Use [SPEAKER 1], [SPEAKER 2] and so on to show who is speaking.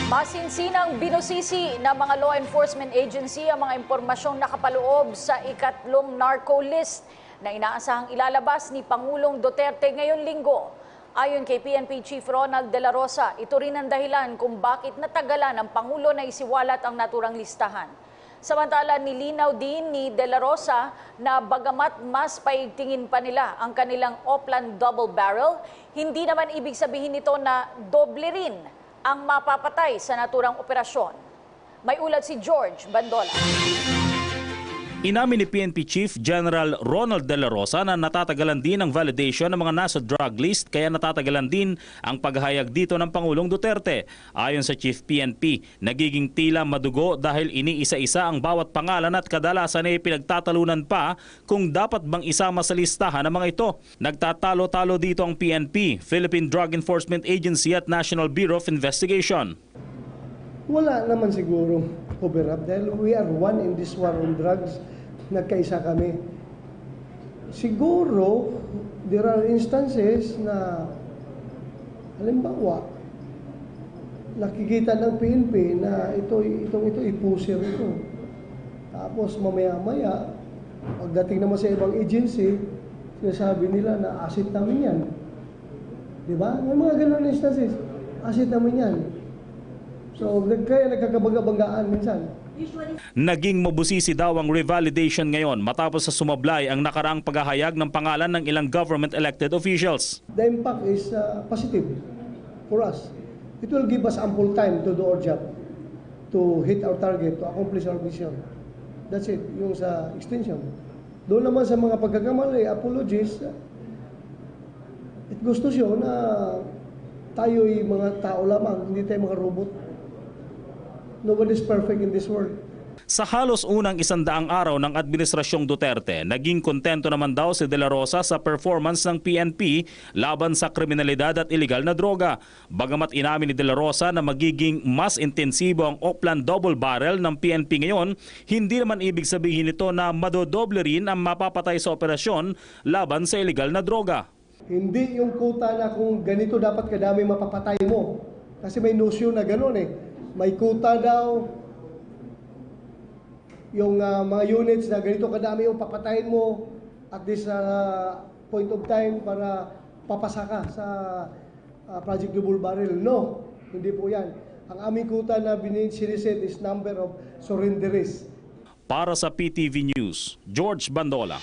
[SPEAKER 1] Masinsinang binusisi ng mga law enforcement agency ang mga impormasyong nakapaloob sa ikatlong narco list na inaasahang ilalabas ni Pangulong Duterte ngayong linggo. Ayon kay PNP Chief Ronald De La Rosa, ito rin ang dahilan kung bakit natagalan ng Pangulo na isiwalat ang naturang listahan. Samantala, nilinaw din ni De La Rosa na bagamat mas paigtingin pa nila ang kanilang Oplan double barrel, hindi naman ibig sabihin nito na doble rin ang mapapatay sa naturang operasyon. May ulat si George Bandola.
[SPEAKER 2] Inamin ni PNP Chief General Ronald De La Rosa na natatagalan din ang validation ng mga nasa drug list kaya natatagalan din ang paghahayag dito ng Pangulong Duterte. Ayon sa Chief PNP, nagiging tila madugo dahil iniisa-isa ang bawat pangalan at kadalasan ay pinagtatalunan pa kung dapat bang isama sa listahan ng mga ito. Nagtatalo-talo dito ang PNP, Philippine Drug Enforcement Agency at National Bureau of Investigation.
[SPEAKER 3] Wala naman siguro cover-up dahil we are one in this war on drugs. Nagkaisa kami. Siguro, there are instances na halimbawa, nakikita ng PNP na ito ipusir ito. Tapos mamaya-maya, pagdating naman sa ibang agency, sinasabi nila na asset namin yan. Diba? May mga ganun instances. Asset namin yan. So, kaya nagkakabangga-banggaan minsan.
[SPEAKER 2] Naging mabusisi daw ang revalidation ngayon matapos sa sumablay ang nakaraang paghahayag ng pangalan ng ilang government-elected officials.
[SPEAKER 3] The impact is positive for us. It will give us ample time to do our job, to hit our target, to accomplish our mission. That's it, yung sa extension. Doon naman sa mga pagkakamali, apologies, it goes to show na tayo'y mga tao lamang, hindi tayo mga robot. Nobody's perfect in this world.
[SPEAKER 2] Sa halos unang 100 araw ng Administrasyong Duterte, naging kontento naman daw si De La Rosa sa performance ng PNP laban sa kriminalidad at iligal na droga. Bagamat inamin ni De La Rosa na magiging mas intensibo ang Oplan double barrel ng PNP ngayon, hindi naman ibig sabihin nito na madodoble rin ang mapapatay sa operasyon laban sa iligal na droga.
[SPEAKER 3] Hindi yung kuta na kung ganito dapat kadami mapapatay mo. Kasi may notion na gano'n eh. May kuta daw, yung mga units na ganito kadami yung papatayin mo at this point of time para papasa ka sa Project Double Barrel. No, hindi po yan. Ang aming kuta na siniset is number of surrenderies.
[SPEAKER 2] Para sa PTV News, George Bandola.